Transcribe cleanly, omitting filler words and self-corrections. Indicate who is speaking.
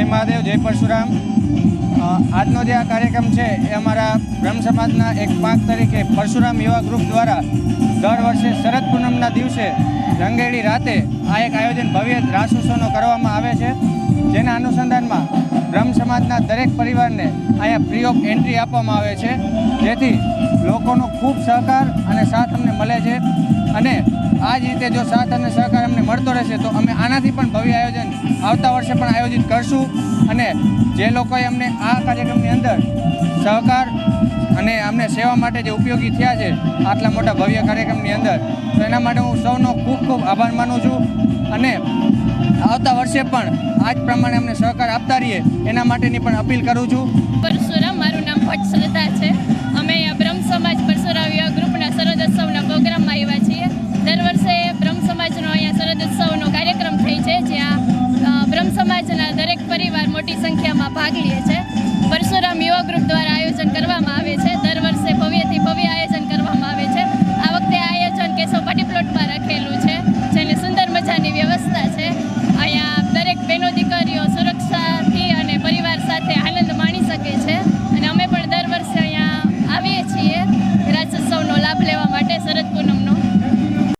Speaker 1: મહાદેવ, જય પરશુરામ। આજનો જે આ કાર્યક્રમ છે એ અમારા બ્રહ્મ સમાજના એક પાંખ તરીકે પરશુરામ યુવા ગ્રુપ દ્વારા દર વર્ષે શરદ પૂનમના દિવસે રંગેળી રાતે આ એક આયોજન ભવ્ય રાસ ઉત્સવનો કરવામાં આવે છે, જેના અનુસંધાનમાં બ્રહ્મ સમાજના દરેક પરિવારને અહીંયા ફ્રી ઓફ એન્ટ્રી આપવામાં આવે છે, જેથી લોકોનો ખૂબ સહકાર અને સાથ અમને મળે છે। અને આ જ રીતે જો સાથ અને સહકાર અમને મળતો રહેશે તો અમે આનાથી પણ ભવ્ય આયોજન આવતા વર્ષે પણ આયોજિત કરશું। અને જે લોકોએ અમને આ કાર્યક્રમની અંદર સહકાર અને અમને સેવા માટે જે ઉપયોગી થયા છે આટલા મોટા ભવ્ય કાર્યક્રમની અંદર, તો એના માટે હું સૌનો ખૂબ ખૂબ આભાર માનું છું। અને આવતા વર્ષે પણ આ જ પ્રમાણે અમને સહકાર આપતા રહીએ એના માટેની પણ અપીલ કરું છું।
Speaker 2: પરશુરામ, મારું નામ ભટ્ટ શ્રદ્ધા છે। અમે અહીંયા બ્રહ્મ સમાજ પરશુરામ યુવા ગ્રુપના શરદોત્સવના પ્રોગ્રામમાં આવ્યા છીએ। દર વર્ષે બ્રહ્મ સમાજનો અહીંયા શરદોત્સવનો કાર્યક્રમ થાય છે, જ્યાં બ્રહ્મ સમાજના